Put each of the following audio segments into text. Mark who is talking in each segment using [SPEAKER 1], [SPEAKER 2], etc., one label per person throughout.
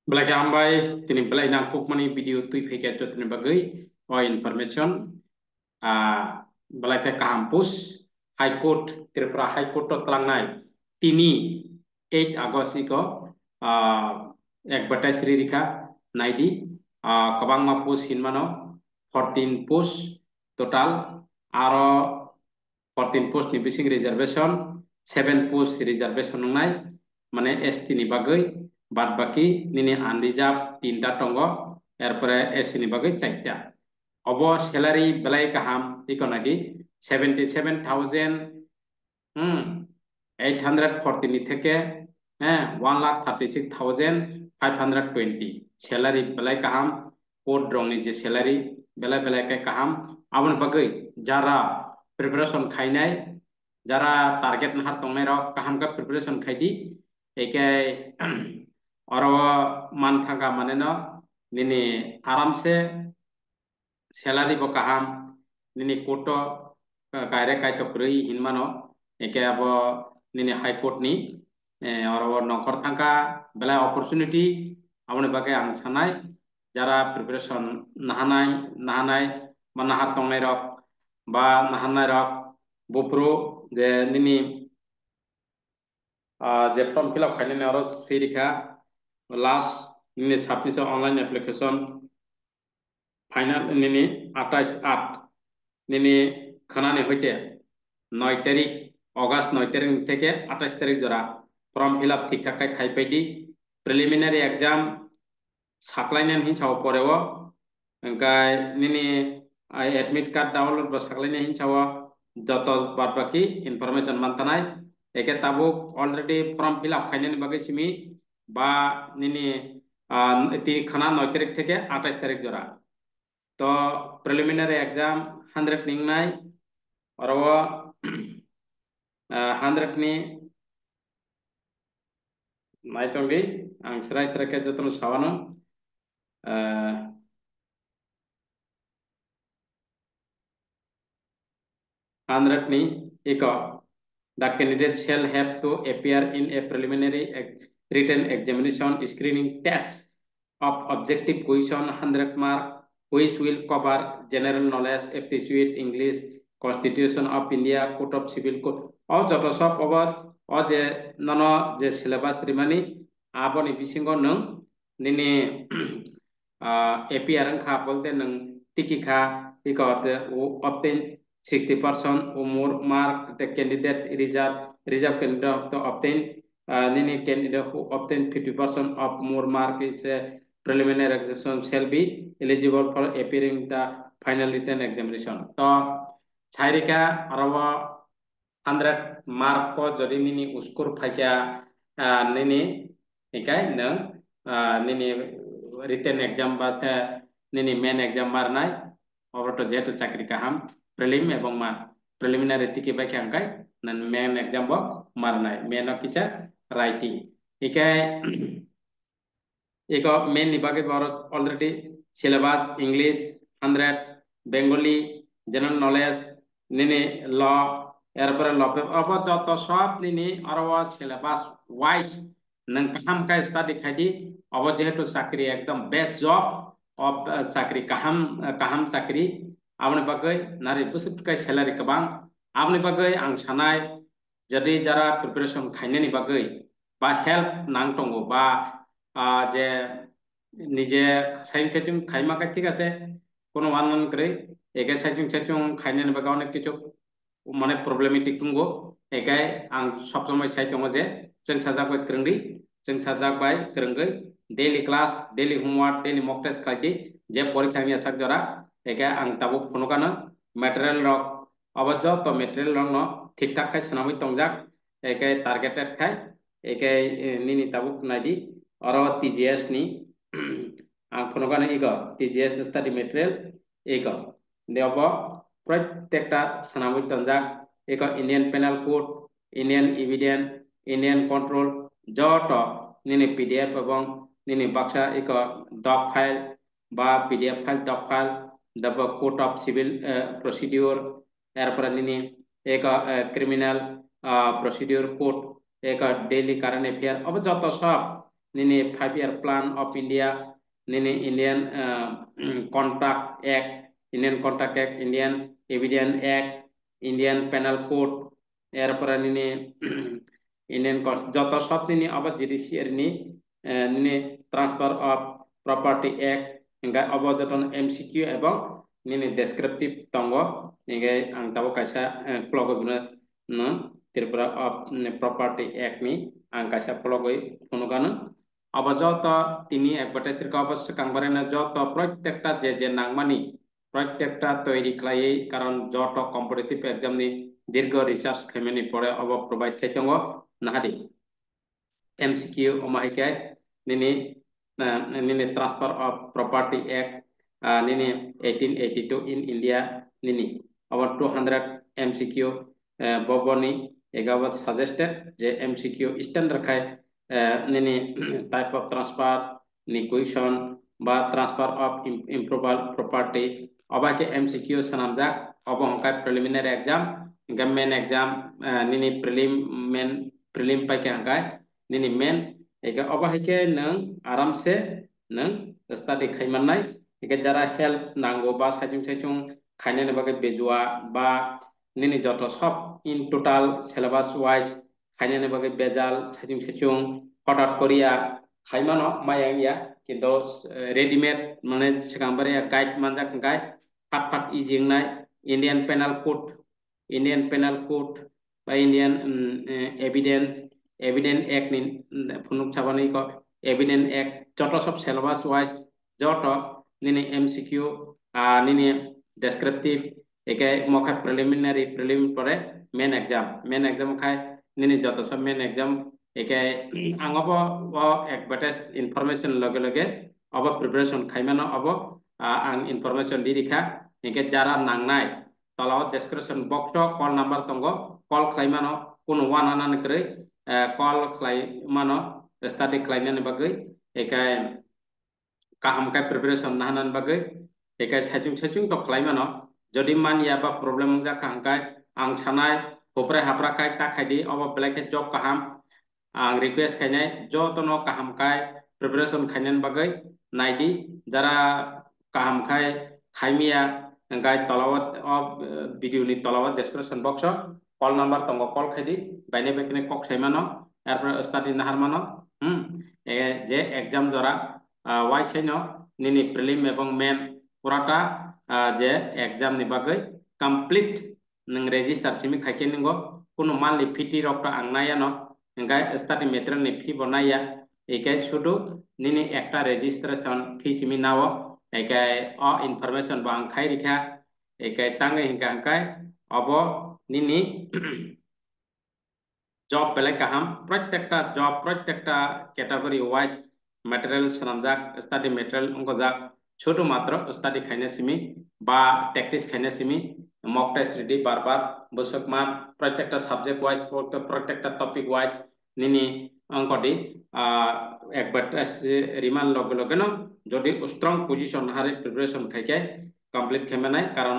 [SPEAKER 1] Belai ambai tini belai nangkuk mani video tui fake to tini bagai o information belai ke kampus High Court Tripura High Court to telang nai tini 8 August iko advertise rika naidi kabang ma post hinmano 14 post total aro 14 post ni bising reservation 7 post reservation nai mane ST ni bagai বাদ বাকি নিনি unreserved 3টা টঙ্গ এরপরে AC নি বাকি 4টা of salary বেলাই কাহাম ইকোনাডি 77,000 840 নি থেকে হ্যাঁ 1,36,520 স্যালারি বেলাই কাহাম কোড রংনি যে স্যালারি বেলাই বেলাই কে কাহাম আমন বাকি যারা প্রিপারেশন খাইনাই যারা টার্গেট নাহার তংনাই রক কাহাম কা প্রিপারেশন খাইদি একে और मान थांगा माने न निनी आराम से सैलरी बो काहाम निनी कोटो कायरे काय तो प्रई हिनमानो एके अब निनी हाई कोर्ट नि और नखर थांगा बेला अपॉर्चुनिटी आमने बाके आं सानाय যারা প্রিপারেশন নাহানাই নাহানাই বা নাহার তংনাই রক বা নাহানাই রক বুপ্রো যে নিনি যে ফর্ম ফিল আপ খাইনে আর সেরিখা लास्ट निने सबमिशन ऑनलाइन एप्लीकेशन फाइनल निने 28/8 निने खानाने होते 9 तारिख अगस्त 9 तारिख থেকে 28 तारिख जरा फर्म फिल आप ठीक ठाक खाइ पाइदि प्रिलिमिनारी एग्जाम साक्लाइनान हिंसाव परेव ओंकाय निने एडमिट कार्ड डाउनलोड बा साक्लाइनान हिंसाव जत बाद बाकी इनफरमेशन मानतानाय एके ताबो ऑलरेडी फर्म फिल आप खाइनानि बागै सिमी বা নিনি খানা 9 তারিখ থেকে 28 তারিখ জোড়া তো প্রিলিমিনারি এক্সাম 100 নিংনাই আর 100 নি নাইতঙ্গি আং সরাই সরাকে যতন সাবানো 100 ni iko the candidate shall have to appear in a preliminary written examination screening test of objective question 100 mark which will cover general knowledge aptitude English constitution of India code of civil code all joto sob over o je nono je syllabus rimani aboni bisingo nung nini appear kha bolte nung tiki kha iko obtain 60% or more mark the candidate reserve candidate to obtain any candidate who obtain 50% of more mark is preliminary examination shall be eligible for appearing the final written examination to chairika arawa 100 mark ko jodi nini uskur phaikya nini ekai nang nini written exam ba nini main exam marnai obato jehetu chakri kaham prelim ebong ma preliminary tiki ba kangkai nan main exam bo marnai main kicha writing ikai eko main ni bage borot already syllabus English 100 Bengali general knowledge nini law এরপরে লপে অবযত সব নিনি আরো syllabus wise নং কাহাম কা study খাইদি of যেহেতু চাকরি একদম best job of চাকরি কাহাম কাহাম চাকরি আপনি বাগৈ নারী বুসুট কাই স্যালারি কবাং আপনি বাগৈ আং সানাই যদি যারা প্রিপারেশন খাইনানি বাগৈ বা হেল্প নাং টঙ্গো বা যে নিজে সাইন সাইটিং খাইমাকা ঠিক আছে কোনো ওয়ান করে একে সাইটিং সাইটিং খাইনানি বাগা অনেক কিছু মানে প্রবলেমেটিক দंगो एकाय आं सब समय साइ दङ जे जों साजाबाय फोरोंगिरि जों साजाबाय फोरोंगै daily class daily homework daily mock test खाइदि जे परीक्षानि आसाक जरा एकाय आं ताबो फनकानो मटेरियल रक अवश्य तो मटेरियल रक न ठीक ठाक खाय सनामै तंजाक एकाय टारगेटेड खाय एकाय निनि ताबो नाइदि और टीजीएस नि आं फनकानो इगो टीजीएस स्टडी मटेरियल इगो देवबो प्रत्येकटा सनामै तंजाक एक Indian penal code Indian evidence Indian control जट निने पीडीएफ एवं निने बक्सा एक डॉक फाइल बा PDF file doc file the code of civil procedure एरपर निने एक क्रिमिनल प्रोसीड्यूर कोड एक डेली करंट अफेयर अब जत सब nini 5-year plan of India, nini Indian Contract Act, Indian Contract Act, Indian Evidence Act, Indian Penal Code, এরপরে nini Indian যত সব nini আবার judiciary ni nini Transfer of Property Act, hingga অবযতন MCQ এবং nini descriptive tongo hingga ang tabo kaisa klogobna no Tripura of Property Act ni ang kaisa klogoi phonogano অবযত তিনি অ্যাডভার্টাইজের অবশ্য কাংবারেনা যত প্রত্যেকটা যে নাংমানি প্রত্যেকটা তৈরি খাই কারণ যত কম্পিটিটিভ এক্সাম নি দীর্ঘ রিসার্চ খাইমানি পরে অব প্রোভাইড খাইতঙ্গ নাহাদি MCQ omahikai nini nini Transfer of Property Act nini 1882 in India nini about 200 MCQ boboni egawa suggested je MCQ standard khai nini type of transfer ni question ba transfer of improbable property obake MCQ sanamjak obongkai preliminary exam main exam nini prelim pai ke hangkai nini main ega obahike nang aram se nang study khaimanai ega jara help nango ba sajung khaine ne bagai bejua ba nini joto sop in total syllabus wise khaine ne bagai bejal sajung hঠাৎ করিয়া খাইমানো Mayang ya কিন্তু readymade মানে সেকাম্বারে guide Manza গাই ফাট ফাট ইজিং নাই Indian penal code বা Indian evidence act নি ফুনুক ছাবানি ক evidence act যত সব সিলেবাস ওয়াইজ যত নিনি এমসিকিউ নিনি ডেসক্রিপটিভ একে মখা প্রিলিম পরে মেন এক্সাম খাই নিনি যত সব মেন এক্সাম একে আঙব অ্যাডভার্টাইজ ইনফরমেশন লগে লগে অব প্রিপারেশন খাইমানো অব আং ইনফরমেশন দিরিখা একে যারা নাংনাই তলাও ডেসক্রিপশন বক্স কল নাম্বার তঙ্গ কল খাইমানো কোন ওয়ান আনান করে কল খাইমানো স্টাডি খাইনানি বাগৈ একে কাহাম কাই প্রিপারেশন নাহানান বাগৈ একে সাইজুং তো খাইমানো যদি মানিয়া বা প্রবলেম যা কাহামকাই আং সানাই হপ্রে হাপ্রা কাই তাখাইদি অব বেলাইকে জব কাহাম ang request khainai jotono kaham kai preparation khainan bagai naidi jara kaham khai khaimia ngai tolawat of video ni tolawat description box call number tongo call khaidi baine bekine kok saimano erpor study nahar mano je exam dora why saino nini prelim ebong main purata je exam ni bagai complete nang register simi khaike ningo kono manli fiti rokta angnaya no enggak study material ni fee bonaya ekai sudu nini ekta registration fee chimi nawo ekai o information bang khai rikha ekai tangai hingka angkai obo nini job belai kaham প্রত্যেকটা job প্রত্যেকটা category wise material sanamjak study material ongojak ছোটো মাত্র study খাইনে সিমি বা practice খাইনে Simi mock test ready বারবার বসক মা প্রত্যেকটা সাবজেক্ট ওয়াইজ প্রত্যেকটা টপিক ওয়াইজ নিনি অঙ্কটি একবারটাস রিমান লগে লগে ন যদি স্ট্রং পজিশন হারে প্রিপারেশন খাইকে কমপ্লিট খেমেনাই কারণ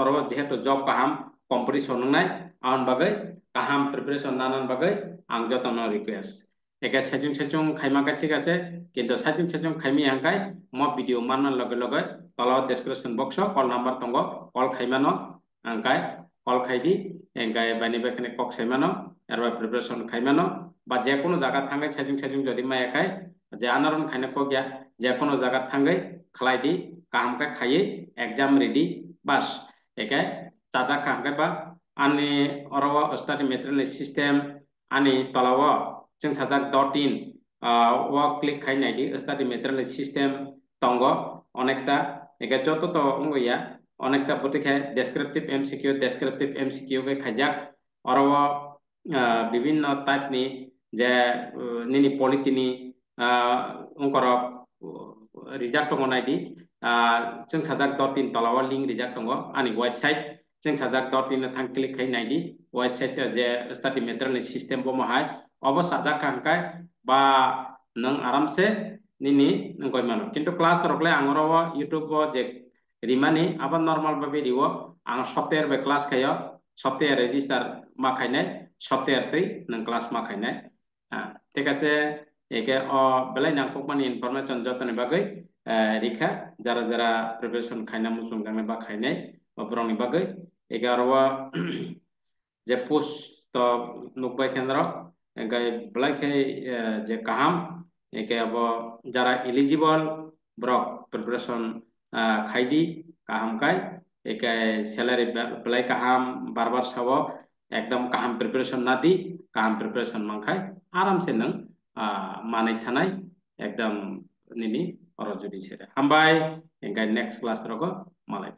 [SPEAKER 1] অর যেহেতু জব কাহাম কম্পিটিশন নাই আউন বাগৈ কাহাম প্রিপারেশন নানান বাগৈ আং যতন রিকোয়েস্ট একে সাইজুং খাইমাকা ঠিক আছে কিন্তু সাইজুং খাইমি হাঙ্কাই ম ভিডিও মানার লগে লগে তল ডেসক্রিপশন বক্স কল নাম্বার তঙ্গ কল খাইমানো হাঙ্কাই কল খাইদি এঙ্কাই বাইনে বেখানে কক সাইমানো এরবা প্রিপারেশন খাইমানো বা যে কোনো জায়গা থাঙ্গাই সাইজুং যদি মায়াকাই যে আনারন খাইনে ক গিয়া যে কোনো জায়গা থাঙ্গাই খালাইদি কাহামকাই খাইয়ে এক্সাম রেডি বাস একে চাচা কাহামকাই বা আনি অরবা study material system ani tolawo जों sajak .in o click খাইনাই di study material system tongo onekta ege joto to ongoya onekta botikhe descriptive MCQ ke khajak oro bibhinno type ni je nini politini ongkoro result tongo nai di जों sajak .in tolawo link result tongo ani website जों sajak .in thang click খাইनाই di website je study material system bo mahai অবশ্য সাজা খানকাই বা নং আরামসে নিনি নঙ্গই মানো কিন্তু class রকলে আঙরো YouTube যে রিমানি আবার নরমাল ভাবে রিও আং সপ্তাহের বে ক্লাস খাইও সপ্তাহে রেজিস্টার মাখাইনাই সপ্তাহের তৈ নং ক্লাস মাখাইনাই ঠিক আছে একে বেলাই নাংকক মানি ইনফরমেশন যতনে বাগৈ রিখা যারা যারা প্রিপারেশন খাইনা মুসুম গামে বা খাইনাই অব্রংনি বাগৈ একে আরো যে পোস্ট তো নুকবাই কেন্দ্র একে বেলাই খাই যে কাহাম একে যারা এলিজিবল ব্রক প্রিপারেশন খাইদি kaham kai একে স্যালারি বেলাই কাহাম বারবার সাব একদম কাহাম প্রিপারেশন না দি কাহাম প্রিপারেশন মাংখাই আরামসে নং মানাय थानाय एकदम निनि अरजुडी सेरे हामबाय एंगाय नेक्स्ट क्लास रगो मालाय